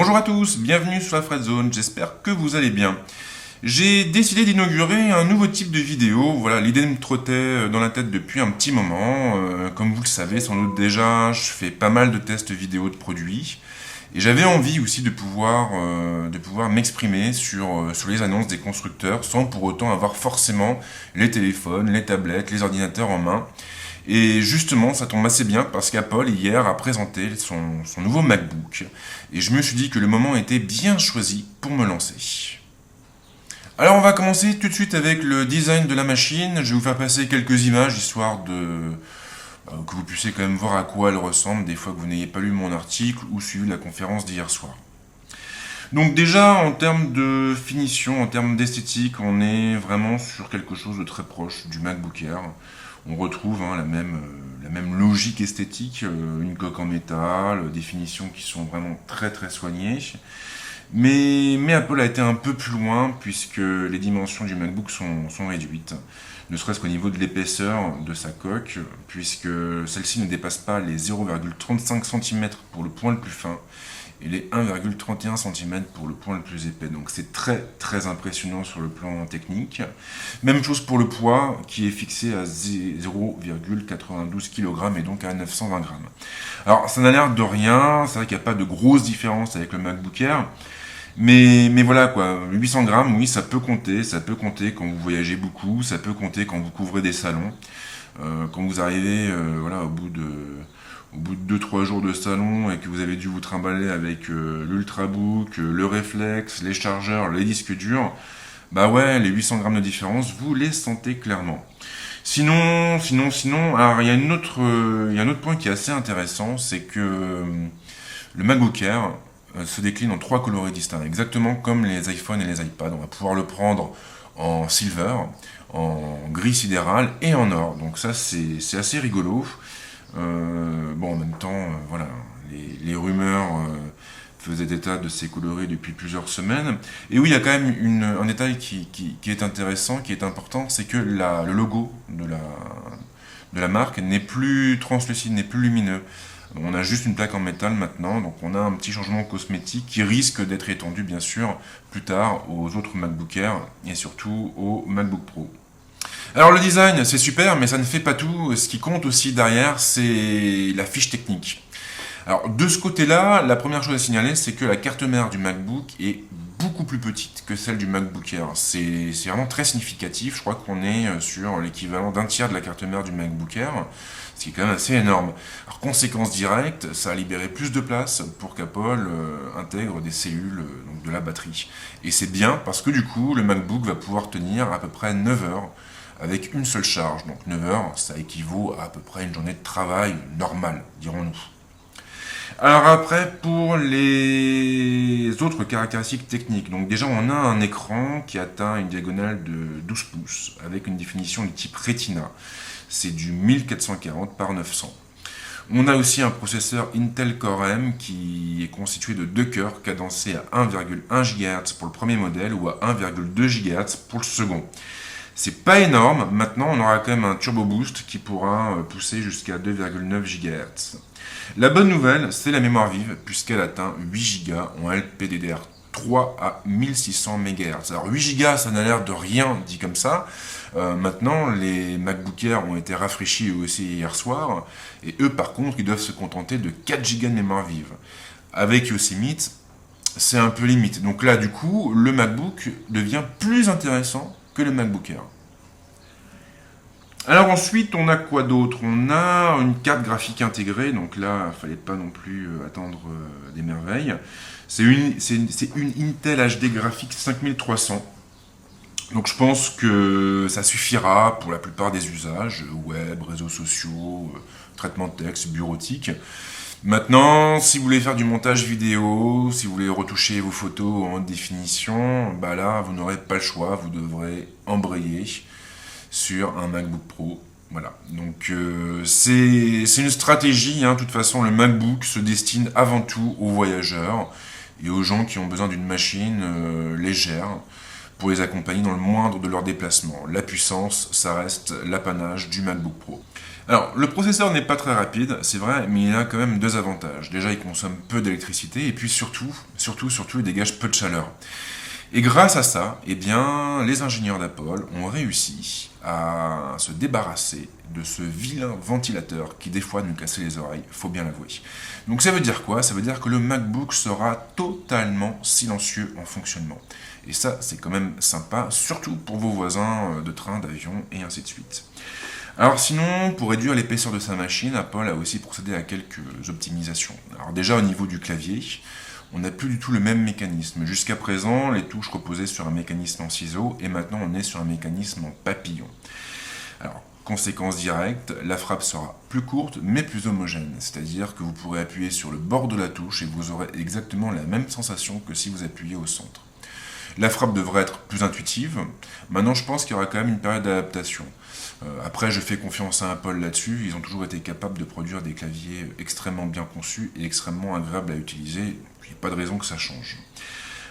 Bonjour à tous, bienvenue sur la Fred Zone, j'espère que vous allez bien. J'ai décidé d'inaugurer un nouveau type de vidéo, voilà, l'idée me trottait dans la tête depuis un petit moment. Comme vous le savez sans doute déjà, je fais pas mal de tests vidéo de produits. Et j'avais envie aussi de pouvoir m'exprimer sur les annonces des constructeurs sans pour autant avoir forcément les téléphones, les tablettes, les ordinateurs en main. Et justement, ça tombe assez bien parce qu'Apple, hier, a présenté son nouveau MacBook. Et je me suis dit que le moment était bien choisi pour me lancer. Alors, on va commencer tout de suite avec le design de la machine. Je vais vous faire passer quelques images, histoire que vous puissiez quand même voir à quoi elle ressemble, des fois que vous n'ayez pas lu mon article ou suivi la conférence d'hier soir. Donc déjà, en termes de finition, en termes d'esthétique, on est vraiment sur quelque chose de très proche du MacBook Air. On retrouve la même logique esthétique, une coque en métal, des finitions qui sont vraiment très très soignées. Mais Apple a été un peu plus loin puisque les dimensions du MacBook sont réduites, ne serait-ce qu'au niveau de l'épaisseur de sa coque, puisque celle-ci ne dépasse pas les 0,35 cm pour le point le plus fin et les 1,31 cm pour le point le plus épais. Donc c'est très très impressionnant sur le plan technique. Même chose pour le poids qui est fixé à 0,92 kg et donc à 920 g. Alors ça n'a l'air de rien, c'est vrai qu'il n'y a pas de grosse différence avec le MacBook Air. Mais voilà quoi, 800 grammes, oui, ça peut compter quand vous voyagez beaucoup, ça peut compter quand vous couvrez des salons. Quand vous arrivez au bout de 2-3 jours de salon et que vous avez dû vous trimballer avec l'Ultrabook, le Reflex, les chargeurs, les disques durs, bah ouais, les 800 grammes de différence, vous les sentez clairement. Sinon, alors il y a un autre point qui est assez intéressant, c'est que le MacBook Air se décline en 3 coloris distincts, exactement comme les iPhones et les iPads. On va pouvoir le prendre en silver, en gris sidéral et en or. Donc ça, c'est assez rigolo. En même temps, voilà, les rumeurs faisaient état de ces coloris depuis plusieurs semaines. Et oui, il y a quand même un détail qui est intéressant, qui est important, c'est que le logo de la marque n'est plus translucide, n'est plus lumineux. On a juste une plaque en métal maintenant, donc on a un petit changement cosmétique qui risque d'être étendu bien sûr plus tard aux autres MacBook Air et surtout au MacBook Pro. Alors le design c'est super mais ça ne fait pas tout, ce qui compte aussi derrière c'est la fiche technique. Alors de ce côté-là, la première chose à signaler c'est que la carte mère du MacBook est beaucoup plus petite que celle du MacBook Air. C'est vraiment très significatif, je crois qu'on est sur l'équivalent d'un tiers de la carte mère du MacBook Air, ce qui est quand même assez énorme. Alors conséquence directe, ça a libéré plus de place pour qu'Apple intègre des cellules donc de la batterie. Et c'est bien parce que du coup, le MacBook va pouvoir tenir à peu près 9 heures avec une seule charge. Donc 9 heures, ça équivaut à peu près une journée de travail normale, dirons-nous. Alors après, pour les autres caractéristiques techniques, donc déjà on a un écran qui atteint une diagonale de 12 pouces avec une définition du type Retina. C'est du 1440 par 900. On a aussi un processeur Intel Core M qui est constitué de 2 cœurs cadencés à 1,1 GHz pour le premier modèle ou à 1,2 GHz pour le second. C'est pas énorme, maintenant on aura quand même un turbo boost qui pourra pousser jusqu'à 2,9 GHz. La bonne nouvelle, c'est la mémoire vive, puisqu'elle atteint 8 Go en LPDDR3 à 1600 MHz. Alors 8 Go, ça n'a l'air de rien dit comme ça. Maintenant, les MacBook Air ont été rafraîchis eux aussi hier soir, et eux par contre, ils doivent se contenter de 4 Go de mémoire vive. Avec Yosemite, c'est un peu limite. Donc là, du coup, le MacBook devient plus intéressant que le MacBook Air. Alors ensuite, on a quoi d'autre? On a une carte graphique intégrée, donc là, il fallait pas non plus attendre des merveilles. C'est une Intel HD Graphics 5300. Donc je pense que ça suffira pour la plupart des usages, web, réseaux sociaux, traitement de texte, bureautique. Maintenant, si vous voulez faire du montage vidéo, si vous voulez retoucher vos photos en haute définition, bah là, vous n'aurez pas le choix, vous devrez embrayer sur un MacBook Pro. Voilà, donc c'est une stratégie, de toute façon le MacBook se destine avant tout aux voyageurs et aux gens qui ont besoin d'une machine légère pour les accompagner dans le moindre de leurs déplacements. La puissance, ça reste l'apanage du MacBook Pro. Alors, le processeur n'est pas très rapide, c'est vrai, mais il a quand même deux avantages. Déjà, il consomme peu d'électricité, et puis surtout, il dégage peu de chaleur. Et grâce à ça, eh bien, les ingénieurs d'Apple ont réussi à se débarrasser de ce vilain ventilateur qui des fois nous cassait les oreilles, faut bien l'avouer. Donc ça veut dire quoi? Ça veut dire que le MacBook sera totalement silencieux en fonctionnement. Et ça, c'est quand même sympa, surtout pour vos voisins de train, d'avion et ainsi de suite. Alors sinon, pour réduire l'épaisseur de sa machine, Apple a aussi procédé à quelques optimisations. Alors déjà au niveau du clavier, on n'a plus du tout le même mécanisme. Jusqu'à présent, les touches reposaient sur un mécanisme en ciseau, et maintenant on est sur un mécanisme en papillon. Alors, conséquence directe, la frappe sera plus courte mais plus homogène, c'est-à-dire que vous pourrez appuyer sur le bord de la touche et vous aurez exactement la même sensation que si vous appuyez au centre. La frappe devrait être plus intuitive. Maintenant, je pense qu'il y aura quand même une période d'adaptation. Après, je fais confiance à Apple là-dessus. Ils ont toujours été capables de produire des claviers extrêmement bien conçus et extrêmement agréables à utiliser. Il n'y a pas de raison que ça change.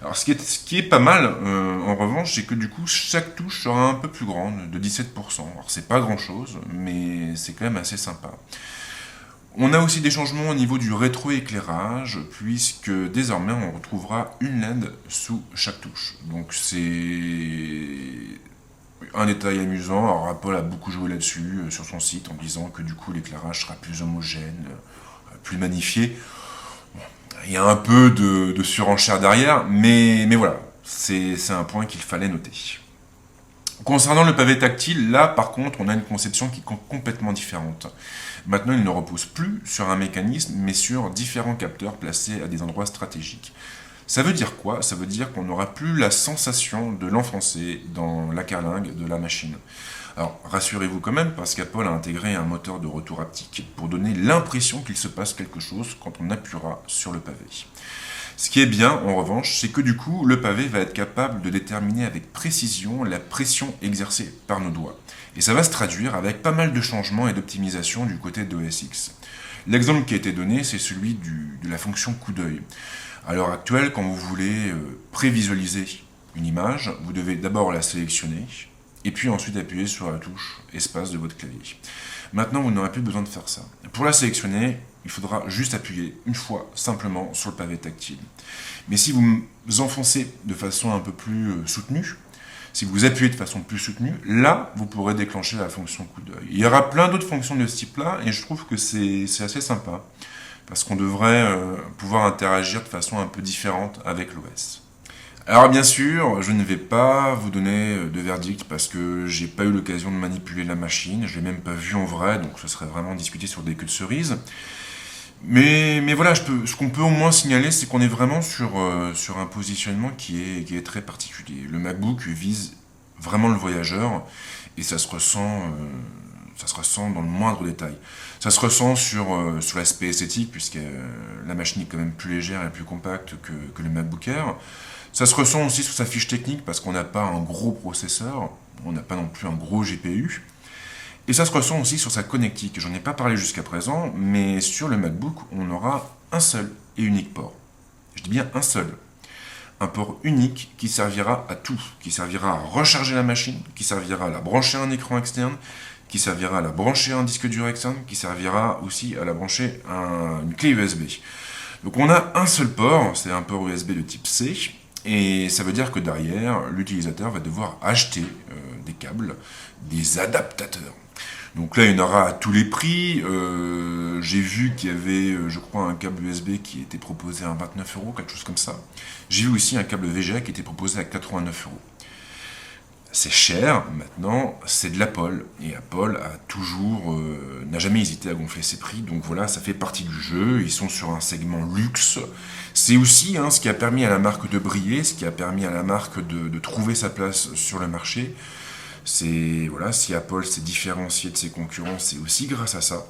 Alors, ce qui est pas mal, en revanche, c'est que du coup, chaque touche sera un peu plus grande, de 17%. Alors, c'est pas grand-chose, mais c'est quand même assez sympa. On a aussi des changements au niveau du rétroéclairage, puisque désormais on retrouvera une LED sous chaque touche. Donc c'est un détail amusant. Alors Apple a beaucoup joué là-dessus sur son site en disant que du coup l'éclairage sera plus homogène, plus magnifié. Bon, il y a un peu de surenchère derrière, mais voilà, c'est un point qu'il fallait noter. Concernant le pavé tactile, là par contre, on a une conception qui est complètement différente. Maintenant, il ne repose plus sur un mécanisme, mais sur différents capteurs placés à des endroits stratégiques. Ça veut dire quoi? Ça veut dire qu'on n'aura plus la sensation de l'enfoncer dans la carlingue de la machine. Alors, rassurez-vous quand même, parce qu'Apple a intégré un moteur de retour haptique pour donner l'impression qu'il se passe quelque chose quand on appuiera sur le pavé. Ce qui est bien, en revanche, c'est que du coup, le pavé va être capable de déterminer avec précision la pression exercée par nos doigts. Et ça va se traduire avec pas mal de changements et d'optimisation du côté d'OS X. L'exemple qui a été donné, c'est celui de la fonction coup d'œil. À l'heure actuelle, quand vous voulez prévisualiser une image, vous devez d'abord la sélectionner, et puis ensuite appuyer sur la touche espace de votre clavier. Maintenant, vous n'aurez plus besoin de faire ça. Pour la sélectionner, il faudra juste appuyer une fois simplement sur le pavé tactile. Mais si vous enfoncez de façon un peu plus soutenue, si vous appuyez de façon plus soutenue, là, vous pourrez déclencher la fonction coup d'œil. Il y aura plein d'autres fonctions de ce type-là, et je trouve que c'est assez sympa, parce qu'on devrait pouvoir interagir de façon un peu différente avec l'OS. Alors bien sûr, je ne vais pas vous donner de verdict parce que j'ai pas eu l'occasion de manipuler la machine, je l'ai même pas vue en vrai, donc ce serait vraiment discuter sur des queues de cerise. Mais voilà, ce qu'on peut au moins signaler, c'est qu'on est vraiment sur un positionnement qui est très particulier. Le MacBook vise vraiment le voyageur, et ça se ressent dans le moindre détail. Ça se ressent sur l'aspect esthétique, puisque la machine est quand même plus légère et plus compacte que le MacBook Air. Ça se ressent aussi sur sa fiche technique, parce qu'on n'a pas un gros processeur, on n'a pas non plus un gros GPU. Et ça se ressent aussi sur sa connectique. J'en ai pas parlé jusqu'à présent, mais sur le MacBook, on aura un seul et unique port. Je dis bien un seul. Un port unique qui servira à tout. Qui servira à recharger la machine, qui servira à la brancher à un écran externe, qui servira à la brancher à un disque dur externe, qui servira aussi à la brancher à une clé USB. Donc on a un seul port, c'est un port USB de type C, et ça veut dire que derrière, l'utilisateur va devoir acheter des câbles, des adaptateurs. Donc là, il y en aura à tous les prix. J'ai vu qu'il y avait, je crois, un câble USB qui était proposé à 29 €, quelque chose comme ça. J'ai vu aussi un câble VGA qui était proposé à 89 €. C'est cher, maintenant, c'est de l'Apple. Et Apple n'a jamais hésité à gonfler ses prix. Donc voilà, ça fait partie du jeu. Ils sont sur un segment luxe. C'est aussi ce qui a permis à la marque de briller, ce qui a permis à la marque de trouver sa place sur le marché. Si Apple s'est différencié de ses concurrents, c'est aussi grâce à ça.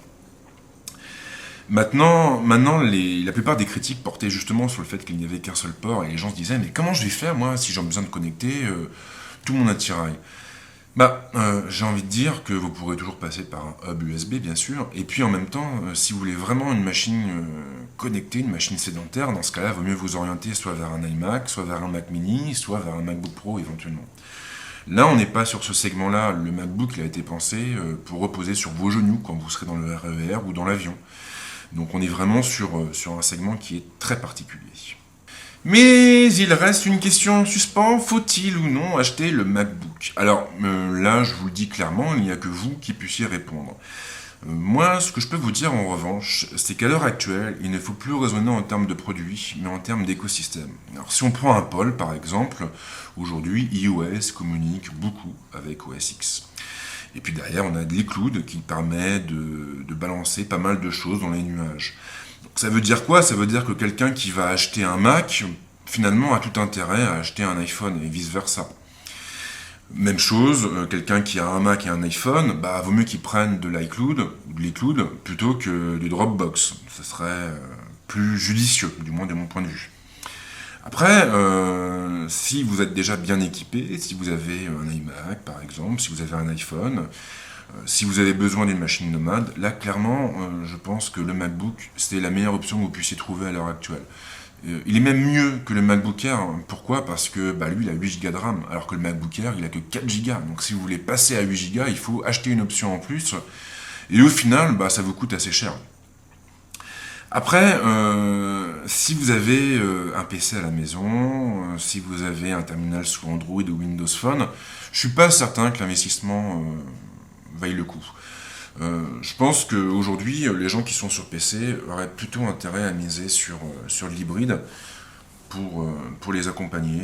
Maintenant la plupart des critiques portaient justement sur le fait qu'il n'y avait qu'un seul port, et les gens se disaient, mais comment je vais faire, moi, si j'ai besoin de connecter tout mon attirail? J'ai envie de dire que vous pourrez toujours passer par un hub USB, bien sûr, et puis en même temps, si vous voulez vraiment une machine connectée, une machine sédentaire, dans ce cas-là, il vaut mieux vous orienter soit vers un iMac, soit vers un Mac mini, soit vers un MacBook Pro éventuellement. Là, on n'est pas sur ce segment-là. Le MacBook il a été pensé pour reposer sur vos genoux quand vous serez dans le RER ou dans l'avion. Donc on est vraiment sur un segment qui est très particulier. Mais il reste une question en suspens, faut-il ou non acheter le MacBook? Alors là, je vous le dis clairement, il n'y a que vous qui puissiez répondre. Moi, ce que je peux vous dire en revanche, c'est qu'à l'heure actuelle, il ne faut plus raisonner en termes de produits, mais en termes d'écosystème. Alors si on prend Apple par exemple, aujourd'hui iOS communique beaucoup avec OS X. Et puis derrière, on a de l'iCloud qui permet de balancer pas mal de choses dans les nuages. Donc ça veut dire quoi? Ça veut dire que quelqu'un qui va acheter un Mac, finalement, a tout intérêt à acheter un iPhone et vice-versa. Même chose, quelqu'un qui a un Mac et un iPhone, vaut mieux qu'il prenne de l'iCloud, ou de l'iCloud, plutôt que du Dropbox. Ce serait plus judicieux, du moins de mon point de vue. Après, si vous êtes déjà bien équipé, si vous avez un iMac par exemple, si vous avez un iPhone, si vous avez besoin d'une machine nomade, là clairement, je pense que le MacBook, c'est la meilleure option que vous puissiez trouver à l'heure actuelle. Il est même mieux que le MacBook Air. Pourquoi? Parce que lui, il a 8 Go de RAM, alors que le MacBook Air, il a que 4 Go. Donc si vous voulez passer à 8 Go, il faut acheter une option en plus. Et au final, ça vous coûte assez cher. Après, si vous avez un PC à la maison, si vous avez un terminal sous Android ou Windows Phone, je suis pas certain que l'investissement vaille le coup. Je pense qu'aujourd'hui, les gens qui sont sur PC auraient plutôt intérêt à miser sur l'hybride pour les accompagner.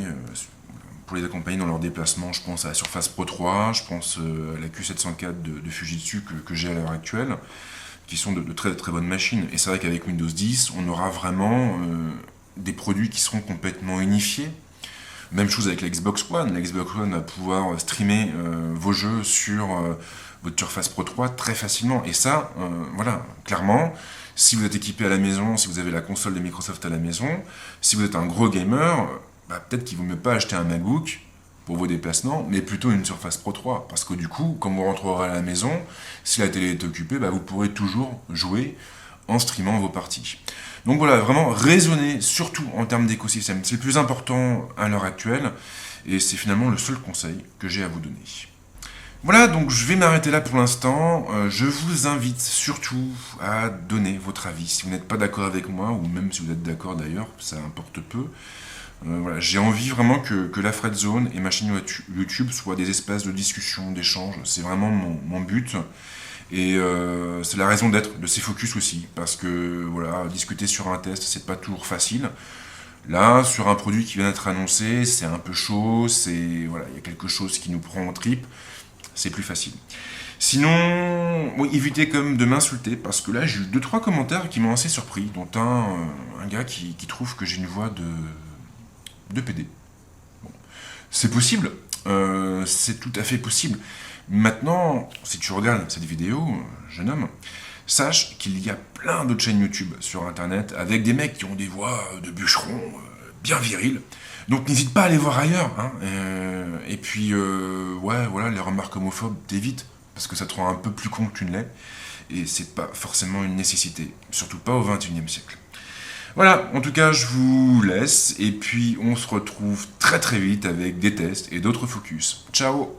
Pour les accompagner dans leurs déplacements, je pense à la Surface Pro 3, je pense à la Q704 de Fujitsu que j'ai à l'heure actuelle, qui sont de très très bonnes machines. Et c'est vrai qu'avec Windows 10, on aura vraiment des produits qui seront complètement unifiés. Même chose avec la Xbox One. La Xbox One va pouvoir streamer vos jeux sur votre Surface Pro 3 très facilement. Et ça, voilà, clairement, si vous êtes équipé à la maison, si vous avez la console de Microsoft à la maison, si vous êtes un gros gamer, peut-être qu'il ne vaut mieux pas acheter un MacBook pour vos déplacements, mais plutôt une Surface Pro 3. Parce que du coup, quand vous rentrerez à la maison, si la télé est occupée, vous pourrez toujours jouer en streamant vos parties. Donc voilà, vraiment raisonner, surtout en termes d'écosystème. C'est le plus important à l'heure actuelle, et c'est finalement le seul conseil que j'ai à vous donner. Voilà, donc je vais m'arrêter là pour l'instant. Je vous invite surtout à donner votre avis. Si vous n'êtes pas d'accord avec moi, ou même si vous êtes d'accord d'ailleurs, ça importe peu. Voilà, j'ai envie vraiment que la Fred Zone et ma chaîne YouTube soient des espaces de discussion, d'échange. C'est vraiment mon but. Et c'est la raison d'être de ces focus aussi. Parce que voilà, discuter sur un test, c'est pas toujours facile. Là, sur un produit qui vient d'être annoncé, c'est un peu chaud, voilà, il y a quelque chose qui nous prend en tripes, c'est plus facile. Sinon, évitez quand même de m'insulter, parce que là, j'ai eu 2-3 commentaires qui m'ont assez surpris, dont un gars qui trouve que j'ai une voix de PD. Bon. C'est possible, c'est tout à fait possible. Maintenant, si tu regardes cette vidéo, jeune homme, sache qu'il y a plein d'autres chaînes YouTube sur Internet avec des mecs qui ont des voix de bûcherons bien viriles. Donc n'hésite pas à aller voir ailleurs. Hein. Et puis, voilà, les remarques homophobes, t'évites, parce que ça te rend un peu plus con que tu ne l'es. Et c'est pas forcément une nécessité, surtout pas au XXIe siècle. Voilà, en tout cas, je vous laisse, et puis on se retrouve très très vite avec des tests et d'autres focus. Ciao!